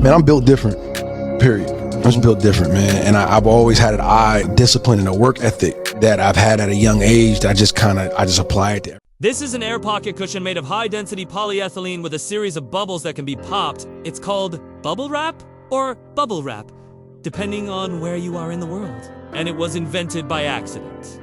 Man, I'm built different, period. I'm just built different, man. And I've always had an eye, discipline, and a work ethic that I've had at a young age that I just apply it there. This is an air pocket cushion made of high-density polyethylene with a series of bubbles that can be popped. It's called bubble wrap or bubble wrap, depending on where you are in the world. And it was invented by accident.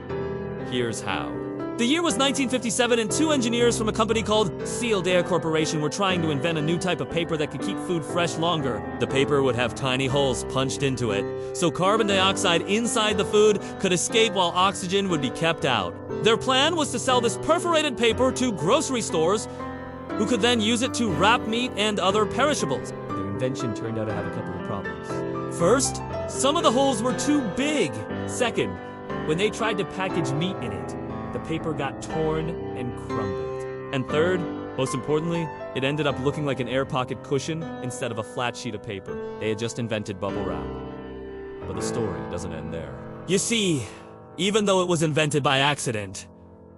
Here's how. The year was 1957, and two engineers from a company called Sealed Air Corporation were trying to invent a new type of paper that could keep food fresh longer. The paper would have tiny holes punched into it, so carbon dioxide inside the food could escape while oxygen would be kept out. Their plan was to sell this perforated paper to grocery stores, who could then use it to wrap meat and other perishables. Their invention turned out to have a couple of problems. First, some of the holes were too big. Second, when they tried to package meat in it, the paper got torn and crumbled. And third, most importantly, it ended up looking like an air pocket cushion instead of a flat sheet of paper. They had just invented bubble wrap. But the story doesn't end there. You see, even though it was invented by accident,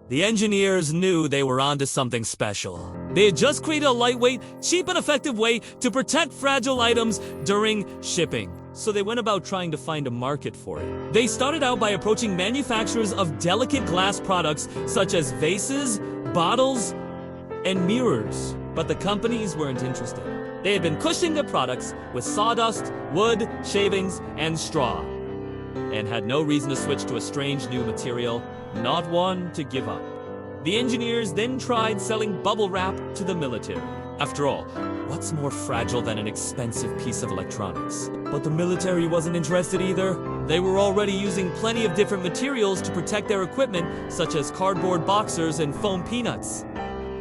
the engineers knew they were onto something special. They had just created a lightweight, cheap and effective way to protect fragile items during shipping. So they went about trying to find a market for it. They started out by approaching manufacturers of delicate glass products such as vases, bottles, and mirrors. But the companies weren't interested. They had been cushioning their products with sawdust, wood, shavings, and straw, and had no reason to switch to a strange new material, not one to give up. The engineers then tried selling bubble wrap to the military. After all, what's more fragile than an expensive piece of electronics? But the military wasn't interested either. They were already using plenty of different materials to protect their equipment, such as cardboard boxers and foam peanuts.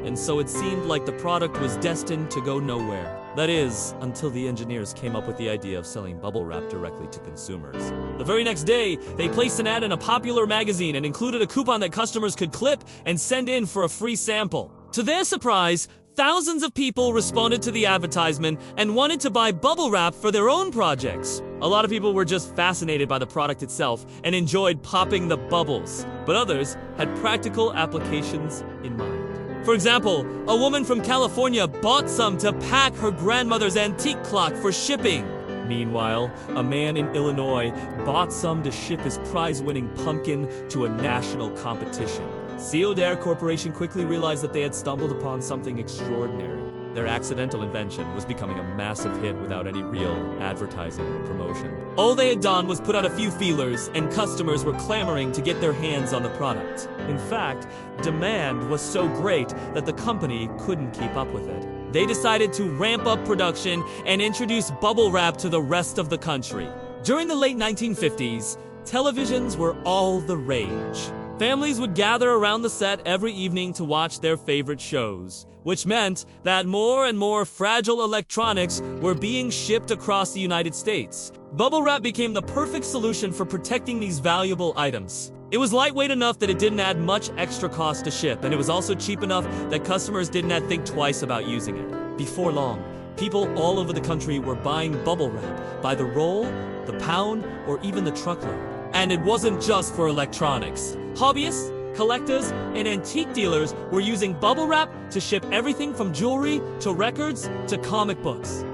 And so it seemed like the product was destined to go nowhere. That is, until the engineers came up with the idea of selling bubble wrap directly to consumers. The very next day, they placed an ad in a popular magazine and included a coupon that customers could clip and send in for a free sample. To their surprise, thousands of people responded to the advertisement and wanted to buy bubble wrap for their own projects. A lot of people were just fascinated by the product itself and enjoyed popping the bubbles, but others had practical applications in mind. For example, a woman from California bought some to pack her grandmother's antique clock for shipping. Meanwhile, a man in Illinois bought some to ship his prize-winning pumpkin to a national competition. Sealed Air Corporation quickly realized that they had stumbled upon something extraordinary. Their accidental invention was becoming a massive hit without any real advertising or promotion. All they had done was put out a few feelers, and customers were clamoring to get their hands on the product. In fact, demand was so great that the company couldn't keep up with it. They decided to ramp up production and introduce bubble wrap to the rest of the country. During the late 1950s, televisions were all the rage. Families would gather around the set every evening to watch their favorite shows, which meant that more and more fragile electronics were being shipped across the United States. Bubble wrap became the perfect solution for protecting these valuable items. It was lightweight enough that it didn't add much extra cost to ship, and it was also cheap enough that customers didn't have to think twice about using it. Before long, people all over the country were buying bubble wrap by the roll, the pound, or even the truckload. And it wasn't just for electronics. Hobbyists, collectors, and antique dealers were using bubble wrap to ship everything from jewelry to records to comic books.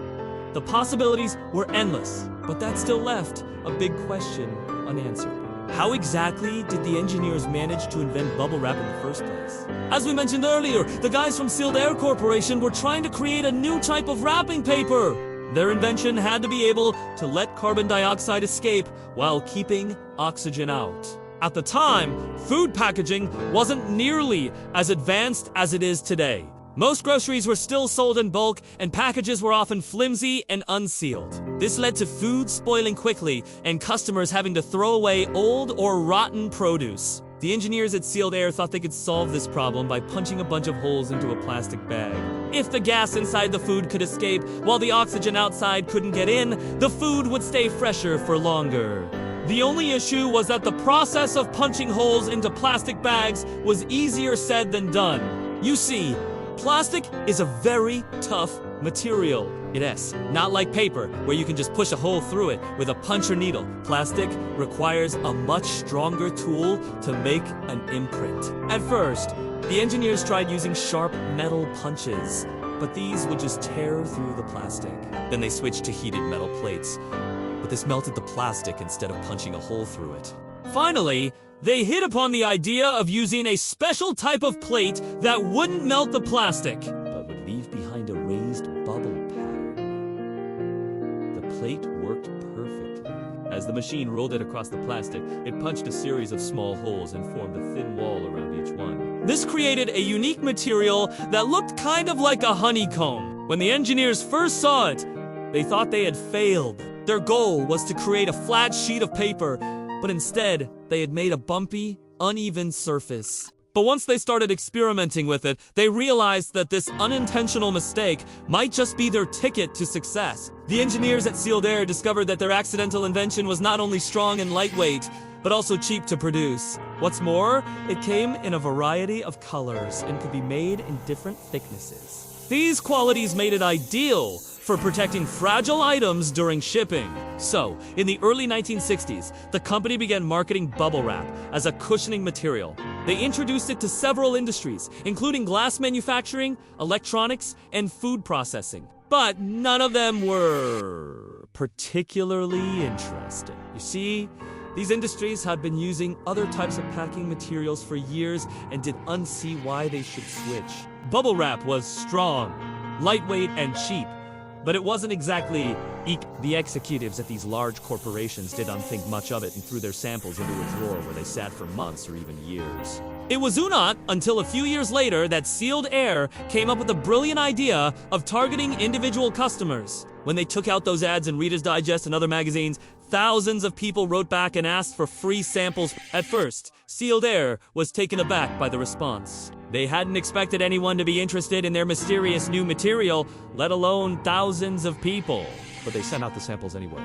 The possibilities were endless, but that still left a big question unanswered. How exactly did the engineers manage to invent bubble wrap in the first place? As we mentioned earlier, the guys from Sealed Air Corporation were trying to create a new type of wrapping paper. Their invention had to be able to let carbon dioxide escape while keeping oxygen out. At the time, food packaging wasn't nearly as advanced as it is today. Most groceries were still sold in bulk, and packages were often flimsy and unsealed. This led to food spoiling quickly and customers having to throw away old or rotten produce. The engineers at Sealed Air thought they could solve this problem by punching a bunch of holes into a plastic bag. If the gas inside the food could escape while the oxygen outside couldn't get in, the food would stay fresher for longer. The only issue was that the process of punching holes into plastic bags was easier said than done. You see, plastic is a very tough material. Yes, not like paper, where you can just push a hole through it with a punch or needle. Plastic requires a much stronger tool to make an imprint. At first, the engineers tried using sharp metal punches, but these would just tear through the plastic. Then they switched to heated metal plates, but this melted the plastic instead of punching a hole through it. Finally, they hit upon the idea of using a special type of plate that wouldn't melt the plastic, but would leave behind a raised bubble pattern. The plate worked perfectly. As the machine rolled it across the plastic, it punched a series of small holes and formed a thin wall around each one. This created a unique material that looked kind of like a honeycomb. When the engineers first saw it, they thought they had failed. Their goal was to create a flat sheet of paper, but instead, they had made a bumpy, uneven surface. But once they started experimenting with it, they realized that this unintentional mistake might just be their ticket to success. The engineers at Sealed Air discovered that their accidental invention was not only strong and lightweight, but also cheap to produce. What's more, it came in a variety of colors and could be made in different thicknesses. These qualities made it ideal for protecting fragile items during shipping. So, in the early 1960s, the company began marketing bubble wrap as a cushioning material. They introduced it to several industries, including glass manufacturing, electronics, and food processing. But none of them were particularly interesting. You see, these industries had been using other types of packing materials for years and did unsee why they should switch. Bubble wrap was strong, lightweight, and cheap, but it wasn't exactly the executives at these large corporations did not think much of it and threw their samples into a drawer where they sat for months or even years. It was not until a few years later that Sealed Air came up with the brilliant idea of targeting individual customers. When they took out those ads in Reader's Digest and other magazines, thousands of people wrote back and asked for free samples. At first, Sealed Air was taken aback by the response. They hadn't expected anyone to be interested in their mysterious new material, let alone thousands of people. But they sent out the samples anyway.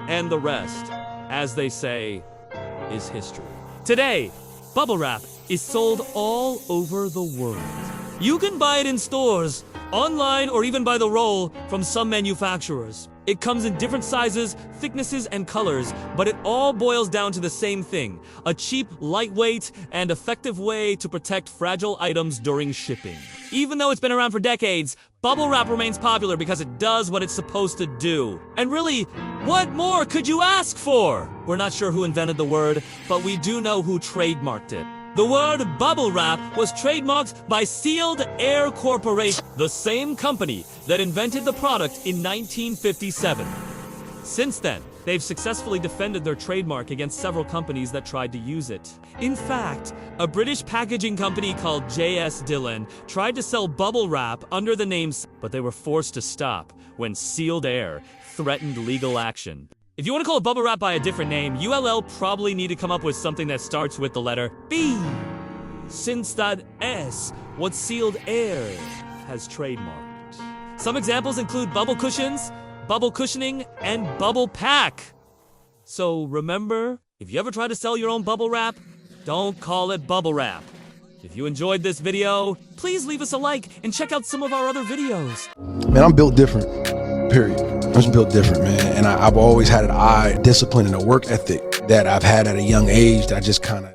And the rest, as they say, is history. Today, bubble wrap is sold all over the world. You can buy it in stores, online, or even by the roll from some manufacturers. It comes in different sizes, thicknesses, and colors, but it all boils down to the same thing: a cheap, lightweight, and effective way to protect fragile items during shipping. Even though it's been around for decades, bubble wrap remains popular because it does what it's supposed to do. And really, what more could you ask for? We're not sure who invented the word, but we do know who trademarked it. The word bubble wrap was trademarked by Sealed Air Corporation, the same company that invented the product in 1957. Since then, they've successfully defended their trademark against several companies that tried to use it. In fact, a British packaging company called J.S. Dillon tried to sell bubble wrap under the name, but they were forced to stop when Sealed Air threatened legal action. If you want to call it bubble wrap by a different name, ULL probably need to come up with something that starts with the letter B, since that S, what Sealed Air has trademarked. Some examples include bubble cushions, bubble cushioning, and bubble pack. So remember, if you ever try to sell your own bubble wrap, don't call it bubble wrap. If you enjoyed this video, please leave us a like and check out some of our other videos. Man, I'm built different, period. I'm just built different, man. And I've always had an eye, discipline, and a work ethic that I've had at a young age that I just kind of